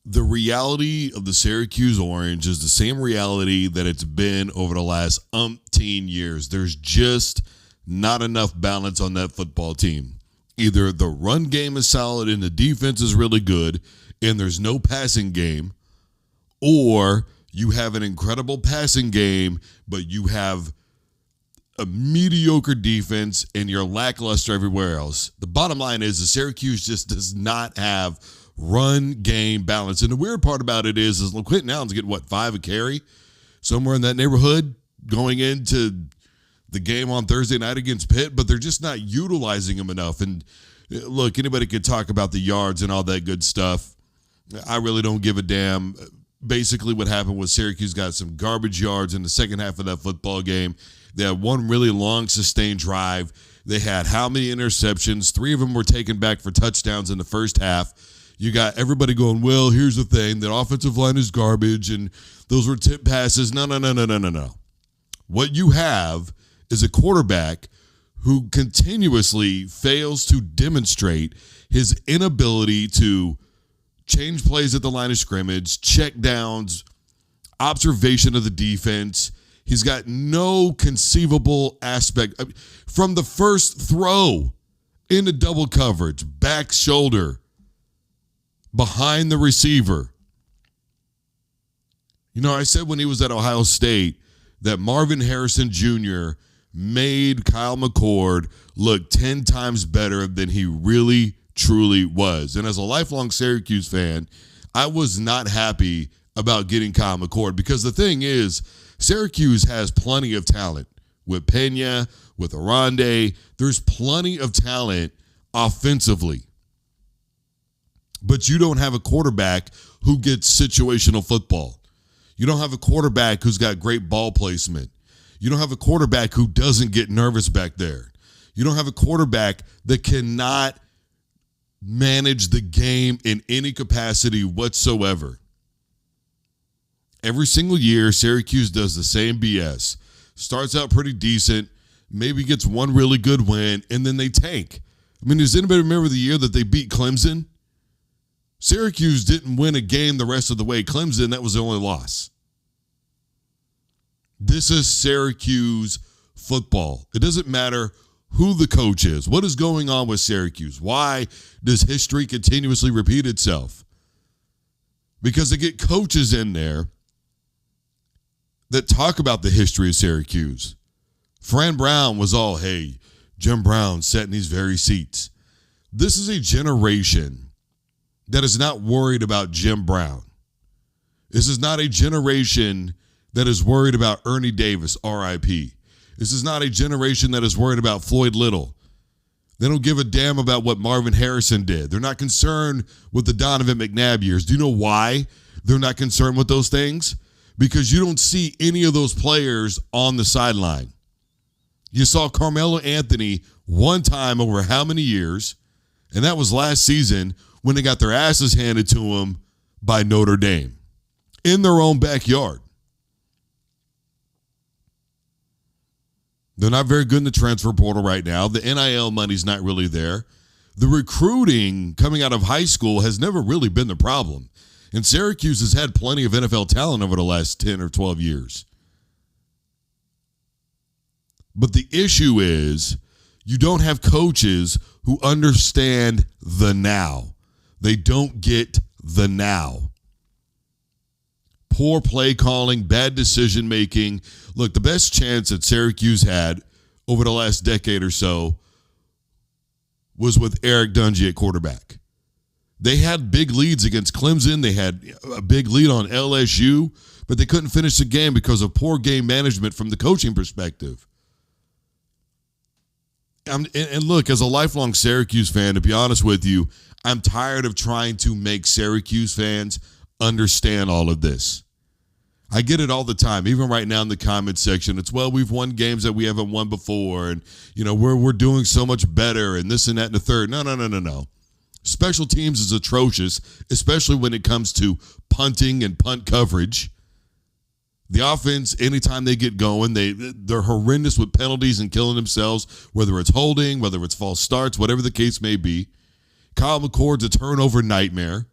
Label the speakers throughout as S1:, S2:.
S1: The reality of the Syracuse Orange is the same reality that it's been over the last umpteen years. There's just not enough balance on that football team. Either the run game is solid and the defense is really good and there's no passing game, or you have an incredible passing game, but you have a mediocre defense and you're lackluster everywhere else. The bottom line is the Syracuse just does not have run game balance. And the weird part about it is Quentin Allen's getting, 5 a carry? Somewhere in that neighborhood going into the game on Thursday night against Pitt, but they're just not utilizing him enough. And look, anybody could talk about the yards and all that good stuff. I really don't give a damn. Basically what happened was Syracuse got some garbage yards in the second half of that football game. They had one really long sustained drive. They had how many interceptions? 3 of them were taken back for touchdowns in the first half. You got everybody going, well, here's the thing. The offensive line is garbage, and those were tip passes. No. What you have is a quarterback who continuously fails to demonstrate his inability to change plays at the line of scrimmage, check downs, observation of the defense. He's got no conceivable aspect. From the first throw into double coverage, back shoulder, behind the receiver. I said when he was at Ohio State that Marvin Harrison Jr. made Kyle McCord look 10 times better than he really, truly was. And as a lifelong Syracuse fan, I was not happy about getting Kyle McCord because the thing is, Syracuse has plenty of talent. With Pena, with Arande, there's plenty of talent offensively. But you don't have a quarterback who gets situational football. You don't have a quarterback who's got great ball placement. You don't have a quarterback who doesn't get nervous back there. You don't have a quarterback that cannot manage the game in any capacity whatsoever. Every single year, Syracuse does the same BS. Starts out pretty decent, maybe gets one really good win, and then they tank. Does anybody remember the year that they beat Clemson? Syracuse didn't win a game the rest of the way. Clemson, that was the only loss. This is Syracuse football. It doesn't matter who the coach is. What is going on with Syracuse? Why does history continuously repeat itself? Because they get coaches in there that talk about the history of Syracuse. Fran Brown was all, hey, Jim Brown sat in these very seats. This is a generation that is not worried about Jim Brown. This is not a generation that is worried about Ernie Davis, R.I.P. This is not a generation that is worried about Floyd Little. They don't give a damn about what Marvin Harrison did. They're not concerned with the Donovan McNabb years. Do you know why they're not concerned with those things? Because you don't see any of those players on the sideline. You saw Carmelo Anthony one time over how many years, and that was last season when they got their asses handed to them by Notre Dame in their own backyard. They're not very good in the transfer portal right now. The NIL money's not really there. The recruiting coming out of high school has never really been the problem. And Syracuse has had plenty of NFL talent over the last 10 or 12 years. But the issue is you don't have coaches who understand the now. They don't get the now. Poor play calling, bad decision making. Look, the best chance that Syracuse had over the last decade or so was with Eric Dungy at quarterback. They had big leads against Clemson. They had a big lead on LSU, but they couldn't finish the game because of poor game management from the coaching perspective. And look, as a lifelong Syracuse fan, to be honest with you, I'm tired of trying to make Syracuse fans understand all of this. I get it all the time, even right now in the comments section. It's, well, we've won games that we haven't won before, and we're doing so much better, and this and that and the third. No. Special teams is atrocious, especially when it comes to punting and punt coverage. The offense, anytime they get going, they're horrendous with penalties and killing themselves, whether it's holding, whether it's false starts, whatever the case may be. Kyle McCord's a turnover nightmare.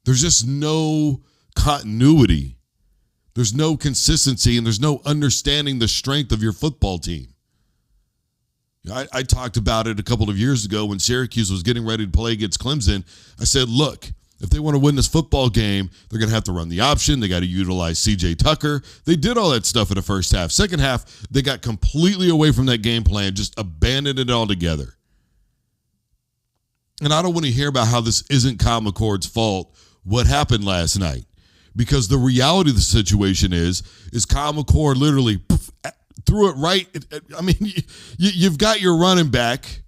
S1: There's just no continuity. There's no consistency, and there's no understanding the strength of your football team. I talked about it a couple of years ago when Syracuse was getting ready to play against Clemson. I said, look, if they want to win this football game, they're going to have to run the option. They got to utilize C.J. Tucker. They did all that stuff in the first half. Second half, they got completely away from that game plan, just abandoned it altogether. And I don't want to hear about how this isn't Kyle McCord's fault, what happened last night. Because the reality of the situation is Kyle McCord literally threw it right. I mean, you've got your running back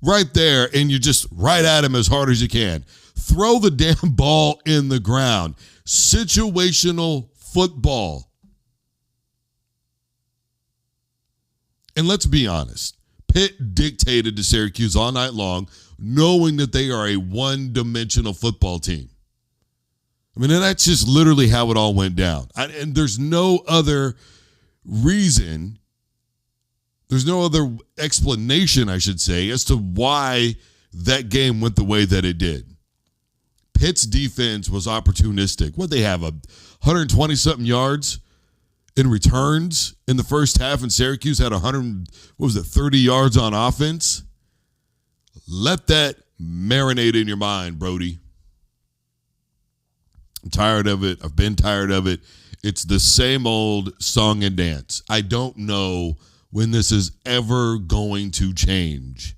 S1: right there, and you just right at him as hard as you can. Throw the damn ball in the ground. Situational football. And let's be honest. Pitt dictated to Syracuse all night long, knowing that they are a one-dimensional football team. I mean, and that's just literally how it all went down. And there's no other reason, there's no other explanation, I should say, as to why that game went the way that it did. Pitt's defense was opportunistic. What they have, 120-something yards in returns in the first half, and Syracuse had 30 yards on offense? Let that marinate in your mind, Brody. I'm tired of it. I've been tired of it. It's the same old song and dance. I don't know when this is ever going to change.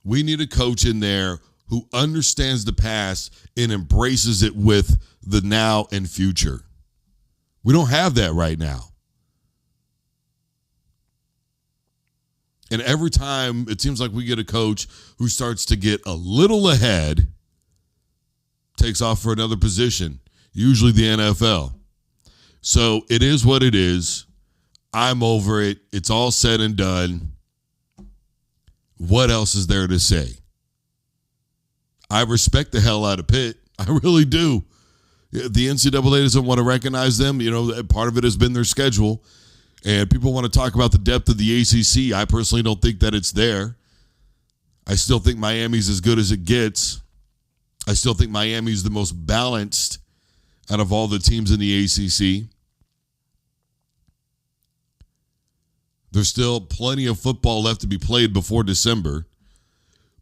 S1: We need a coach in there who understands the past and embraces it with the now and future. We don't have that right now. And every time it seems like we get a coach who starts to get a little ahead, takes off for another position, usually the NFL. So it is what it is. I'm over it. It's all said and done. What else is there to say? I respect the hell out of Pitt. I really do. The NCAA doesn't want to recognize them. You know, part of it has been their schedule. And people want to talk about the depth of the ACC. I personally don't think that it's there. I still think Miami's as good as it gets. I still think Miami's the most balanced out of all the teams in the ACC. There's still plenty of football left to be played before December.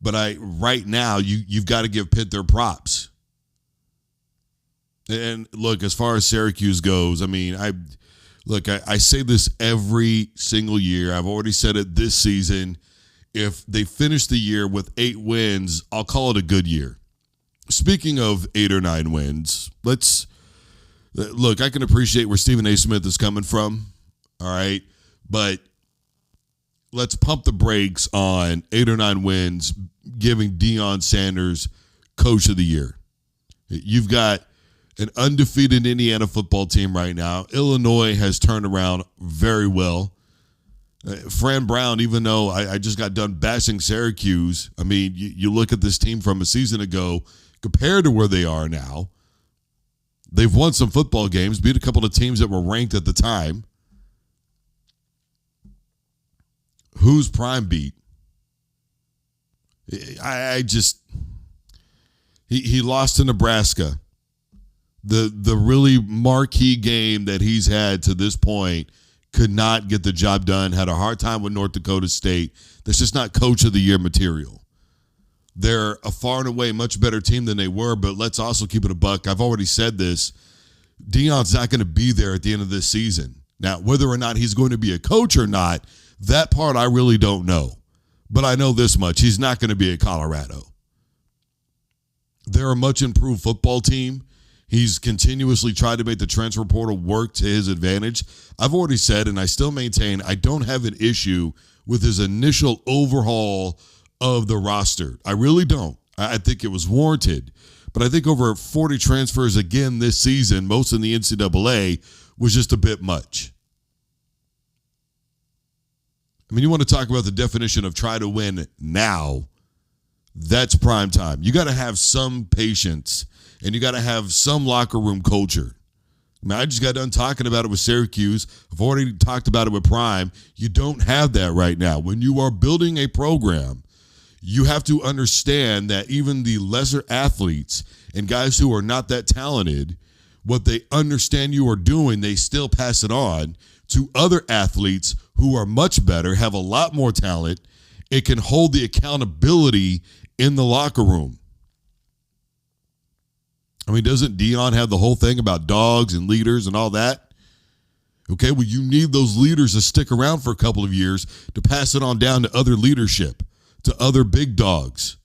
S1: But right now, you've got to give Pitt their props. And look, as far as Syracuse goes, I mean, I say this every single year. I've already said it this season. If they finish the year with 8 wins, I'll call it a good year. Speaking of 8 or 9 wins, look, I can appreciate where Stephen A. Smith is coming from, all right? But let's pump the brakes on 8 or 9 wins, giving Deion Sanders Coach of the Year. You've got an undefeated Indiana football team right now. Illinois has turned around very well. Fran Brown, even though I just got done bashing Syracuse, I mean, you look at this team from a season ago compared to where they are now. They've won some football games, beat a couple of teams that were ranked at the time. Who's Prime beat? He lost to Nebraska. The really marquee game that he's had to this point, could not get the job done, had a hard time with North Dakota State. That's just not Coach of the Year material. They're a far and away much better team than they were, but let's also keep it a buck. I've already said this. Deion's not going to be there at the end of this season. Now, whether or not he's going to be a coach or not, that part I really don't know. But I know this much. He's not going to be at Colorado. They're a much improved football team. He's continuously tried to make the transfer portal work to his advantage. I've already said, and I still maintain, I don't have an issue with his initial overhaul of the roster. I really don't. I think it was warranted. But I think over 40 transfers again this season, most in the NCAA, was just a bit much. I mean, you want to talk about the definition of try to win now, that's prime time. You got to have some patience, and you got to have some locker room culture. I mean, I just got done talking about it with Syracuse. I've already talked about it with Prime. You don't have that right now. When you are building a program, you have to understand that even the lesser athletes and guys who are not that talented, what they understand you are doing, they still pass it on to other athletes who are much better, have a lot more talent. It can hold the accountability in the locker room. I mean, doesn't Deion have the whole thing about dogs and leaders and all that? Okay, well, you need those leaders to stick around for a couple of years to pass it on down to other leadership, to other big dogs.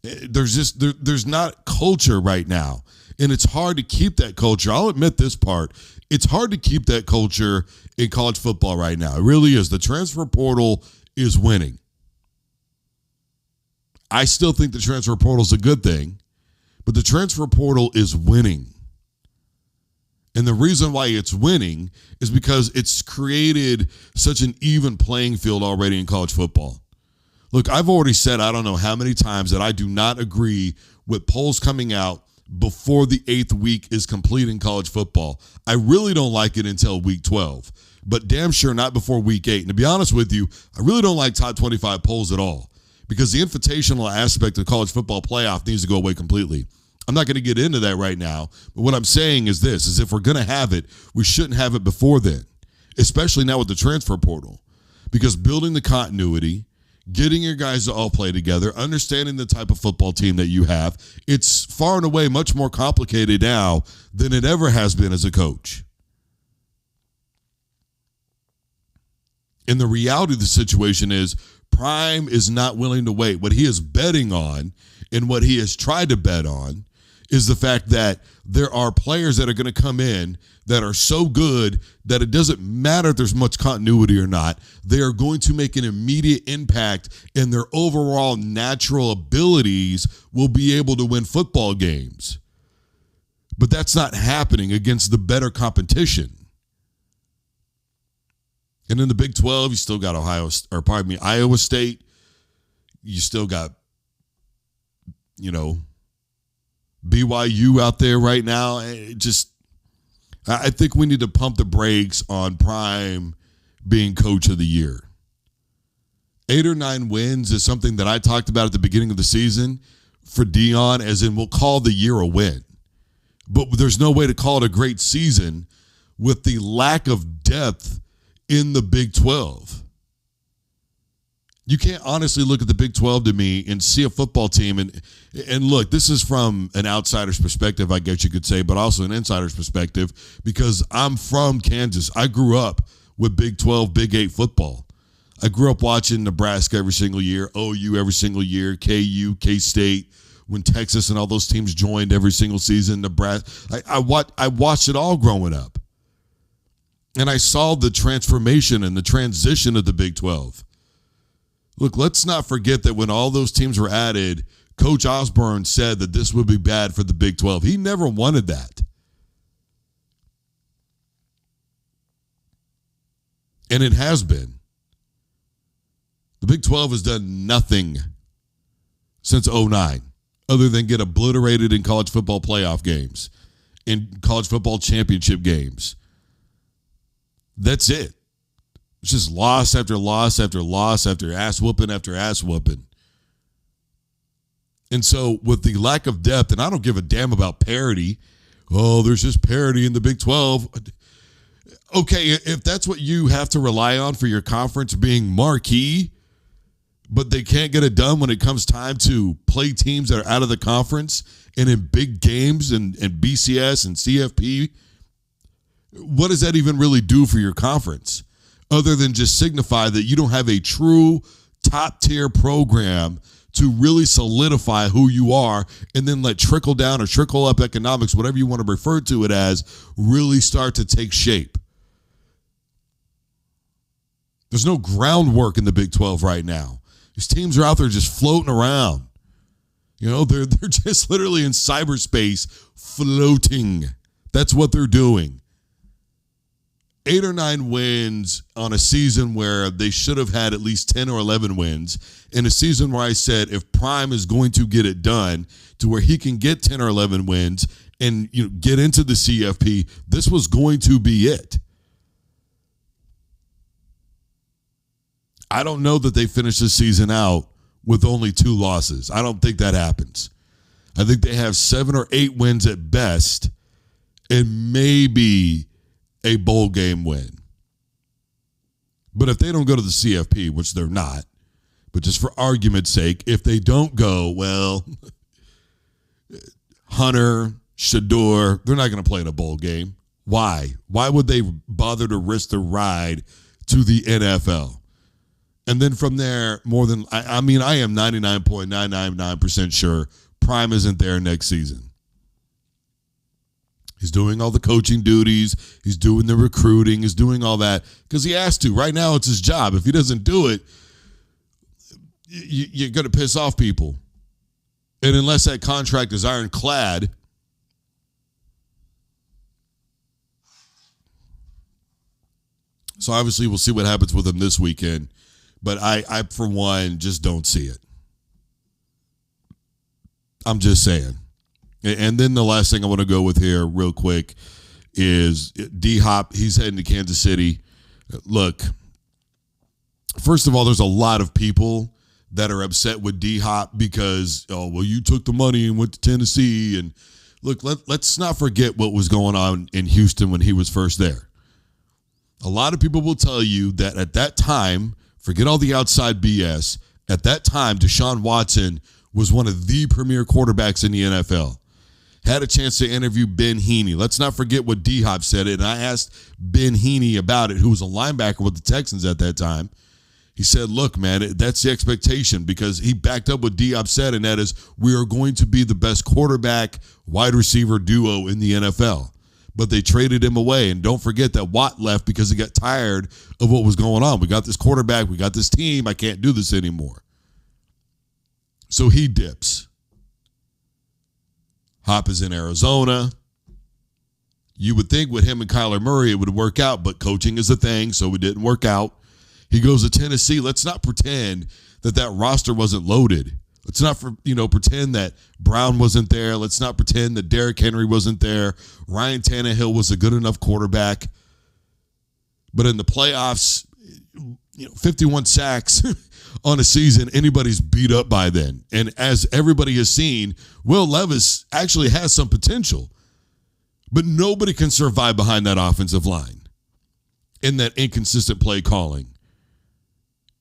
S1: There's not culture right now, and it's hard to keep that culture. I'll admit this part. It's hard to keep that culture in college football right now. It really is. The transfer portal is winning. I still think the transfer portal is a good thing, but the transfer portal is winning. And the reason why it's winning is because it's created such an even playing field already in college football. Look, I've already said I don't know how many times that I do not agree with polls coming out before the 8th week is complete in college football. I really don't like it until week 12, but damn sure not before week 8. And to be honest with you, I really don't like top 25 polls at all because the invitational aspect of college football playoff needs to go away completely. I'm not going to get into that right now, but what I'm saying is this, is if we're going to have it, we shouldn't have it before then, especially now with the transfer portal, because building the continuity, getting your guys to all play together, understanding the type of football team that you have, it's far and away much more complicated now than it ever has been as a coach. And the reality of the situation is Prime is not willing to wait. What he is betting on and what he has tried to bet on is the fact that there are players that are going to come in that are so good that it doesn't matter if there's much continuity or not. They are going to make an immediate impact, and their overall natural abilities will be able to win football games. But that's not happening against the better competition. And in the Big 12, you still got Iowa State. You still got, BYU out there right now. I think we need to pump the brakes on Prime being coach of the year. 8 or 9 wins is something that I talked about at the beginning of the season for Deion, as in we'll call the year a win. But there's no way to call it a great season with the lack of depth in the Big 12. You can't honestly look at the Big 12 to me and see a football team. And look, this is from an outsider's perspective, I guess you could say, but also an insider's perspective because I'm from Kansas. I grew up with Big 12, Big 8 football. I grew up watching Nebraska every single year, OU every single year, KU, K-State, when Texas and all those teams joined every single season, Nebraska. I watched it all growing up. And I saw the transformation and the transition of the Big 12. Look, let's not forget that when all those teams were added, Coach Osborne said that this would be bad for the Big 12. He never wanted that. And it has been. The Big 12 has done nothing since 2009 other than get obliterated in college football playoff games, in college football championship games. That's it. It's just loss after loss after loss after ass whooping after ass whooping. And so with the lack of depth, and I don't give a damn about parity. Oh, there's just parity in the Big 12. Okay, if that's what you have to rely on for your conference being marquee, but they can't get it done when it comes time to play teams that are out of the conference and in big games and BCS and CFP, what does that even really do for your conference? Other than just signify that you don't have a true top-tier program to really solidify who you are and then let trickle down or trickle up economics, whatever you want to refer to it as, really start to take shape. There's no groundwork in the Big 12 right now. These teams are out there just floating around. They're just literally in cyberspace floating. That's what they're doing. 8 or 9 wins on a season where they should have had at least 10 or 11 wins. In a season where I said if Prime is going to get it done to where he can get 10 or 11 wins and get into the CFP, this was going to be it. I don't know that they finish the season out with only 2 losses. I don't think that happens. I think they have 7 or 8 wins at best and maybe a bowl game win. But if they don't go to the CFP, which they're not, but just for argument's sake, if they don't go, well, Hunter, Shador, they're not going to play in a bowl game. Why? Why would they bother to risk the ride to the NFL? And then from there, I am 99.999% sure Prime isn't there next season. He's doing all the coaching duties. He's doing the recruiting. He's doing all that because he has to. Right now, it's his job. If he doesn't do it, you're going to piss off people. And unless that contract is ironclad, so obviously we'll see what happens with him this weekend. But I, for one, just don't see it. I'm just saying. And then the last thing I want to go with here real quick is D-Hop. He's heading to Kansas City. Look, first of all, there's a lot of people that are upset with D-Hop because, you took the money and went to Tennessee. And look, let's not forget what was going on in Houston when he was first there. A lot of people will tell you that at that time, forget all the outside BS, at that time, Deshaun Watson was one of the premier quarterbacks in the NFL. Had a chance to interview Ben Heaney. Let's not forget what D-Hop said, and I asked Ben Heaney about it, who was a linebacker with the Texans at that time. He said, look, man, that's the expectation because he backed up what D-Hop said, and that is we are going to be the best quarterback wide receiver duo in the NFL. But they traded him away, and don't forget that Watt left because he got tired of what was going on. We got this quarterback. We got this team. I can't do this anymore. So he dips. Hop is in Arizona. You would think with him and Kyler Murray it would work out, but coaching is a thing, so it didn't work out. He goes to Tennessee. Let's not pretend that roster wasn't loaded. Let's not pretend that Brown wasn't there. Let's not pretend that Derrick Henry wasn't there. Ryan Tannehill was a good enough quarterback. But in the playoffs, 51 sacks on a season, anybody's beat up by then. And as everybody has seen, Will Levis actually has some potential. But nobody can survive behind that offensive line in that inconsistent play calling.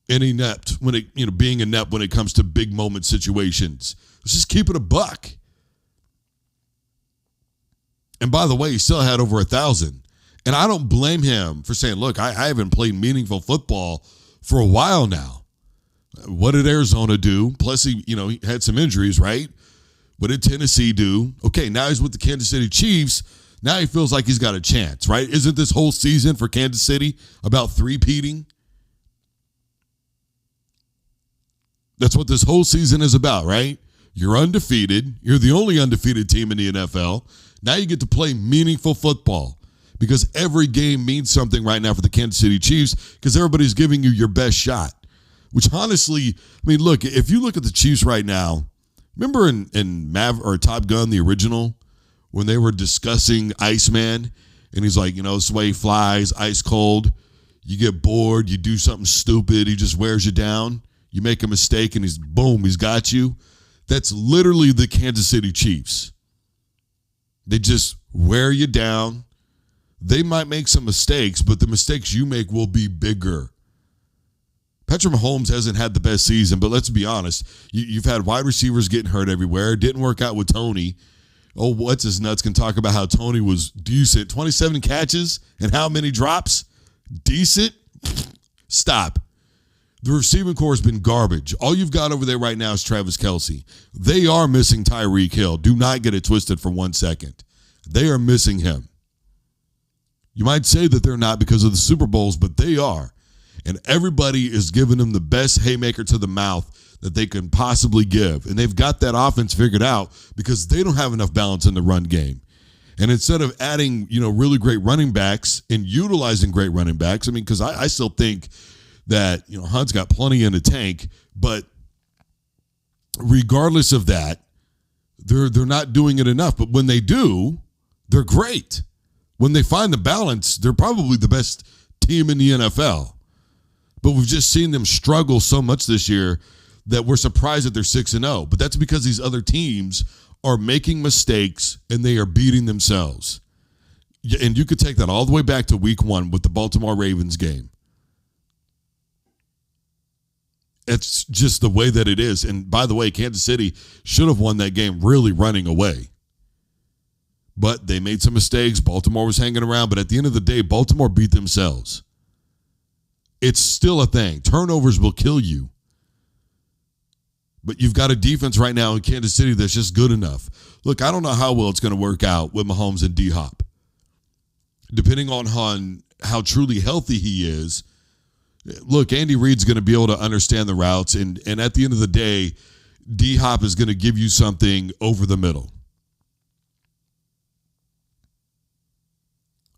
S1: And inept being inept when it comes to big moment situations. Let's just keep it a buck. And by the way, he still had over 1,000. And I don't blame him for saying, look, I haven't played meaningful football for a while now. What did Arizona do? Plus, he had some injuries, right? What did Tennessee do? Okay, now he's with the Kansas City Chiefs. Now he feels like he's got a chance, right? Isn't this whole season for Kansas City about three-peating? That's what this whole season is about, right? You're undefeated. You're the only undefeated team in the NFL. Now you get to play meaningful football because every game means something right now for the Kansas City Chiefs because everybody's giving you your best shot, which honestly, look, if you look at the Chiefs right now, remember in Top Gun, the original, when they were discussing Iceman and he's like, this way he flies, ice cold. You get bored. You do something stupid. He just wears you down. You make a mistake and he's got you. That's literally the Kansas City Chiefs. They just wear you down. They might make some mistakes, but the mistakes you make will be bigger. Patrick Mahomes hasn't had the best season, but let's be honest. You've had wide receivers getting hurt everywhere. It didn't work out with Tony. Oh, what's his nuts can talk about how Tony was decent. 27 catches and how many drops? Decent? Stop. The receiving core has been garbage. All you've got over there right now is Travis Kelce. They are missing Tyreek Hill. Do not get it twisted for 1 second. They are missing him. You might say that they're not because of the Super Bowls, but they are. And everybody is giving them the best haymaker to the mouth that they can possibly give. And they've got that offense figured out because they don't have enough balance in the run game. And instead of adding, really great running backs and utilizing great running backs, because I still think that, Hunt's got plenty in the tank, but regardless of that, they're not doing it enough. But when they do, they're great. When they find the balance, they're probably the best team in the NFL. But we've just seen them struggle so much this year that we're surprised that they're 6-0. But that's because these other teams are making mistakes and they are beating themselves. And you could take that all the way back to week 1 with the Baltimore Ravens game. It's just the way that it is. And by the way, Kansas City should have won that game really running away. But they made some mistakes. Baltimore was hanging around. But at the end of the day, Baltimore beat themselves. It's still a thing. Turnovers will kill you. But you've got a defense right now in Kansas City that's just good enough. Look, I don't know how well it's going to work out with Mahomes and D-Hop. Depending on how truly healthy he is, look, Andy Reid's going to be able to understand the routes. And at the end of the day, D-Hop is going to give you something over the middle.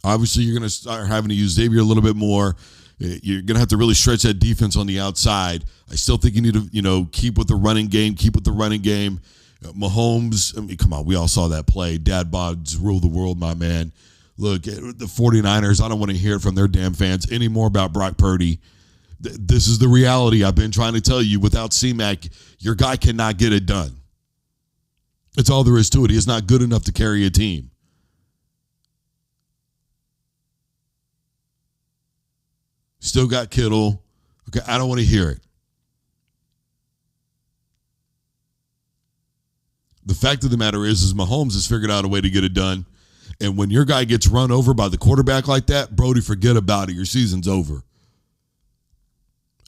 S1: Obviously, you're going to start having to use Xavier a little bit more. You're going to have to really stretch that defense on the outside. I still think you need to, keep with the running game. Mahomes, I mean, come on, we all saw that play. Dad bods rule the world, my man. Look, the 49ers, I don't want to hear it from their damn fans anymore about Brock Purdy. This is the reality I've been trying to tell you. Without C-Mac, your guy cannot get it done. That's all there is to it. He is not good enough to carry a team. Still got Kittle. Okay, I don't want to hear it. The fact of the matter is Mahomes has figured out a way to get it done. And when your guy gets run over by the quarterback like that, Brody, forget about it. Your season's over.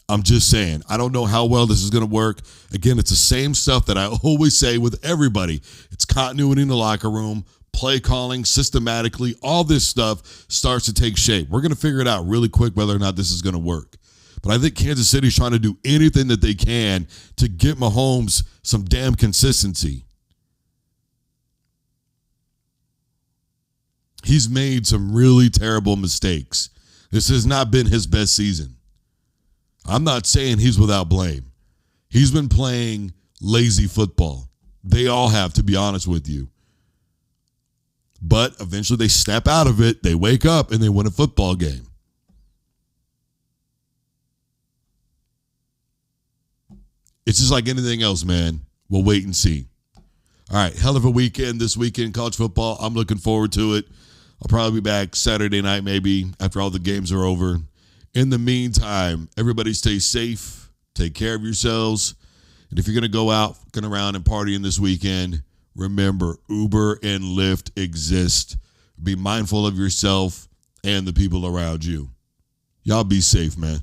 S1: I'm just saying. I don't know how well this is going to work. Again, it's the same stuff that I always say with everybody. It's continuity in the locker room, play calling, systematically. All this stuff starts to take shape. We're going to figure it out really quick whether or not this is going to work. But I think Kansas City's trying to do anything that they can to get Mahomes some damn consistency. He's made some really terrible mistakes. This has not been his best season. I'm not saying he's without blame. He's been playing lazy football. They all have, to be honest with you. But eventually they snap out of it, they wake up, and they win a football game. It's just like anything else, man. We'll wait and see. All right, hell of a weekend this weekend, college football. I'm looking forward to it. I'll probably be back Saturday night maybe after all the games are over. In the meantime, everybody stay safe. Take care of yourselves. And if you're going to go out, fucking around and partying this weekend, remember, Uber and Lyft exist. Be mindful of yourself and the people around you. Y'all be safe, man.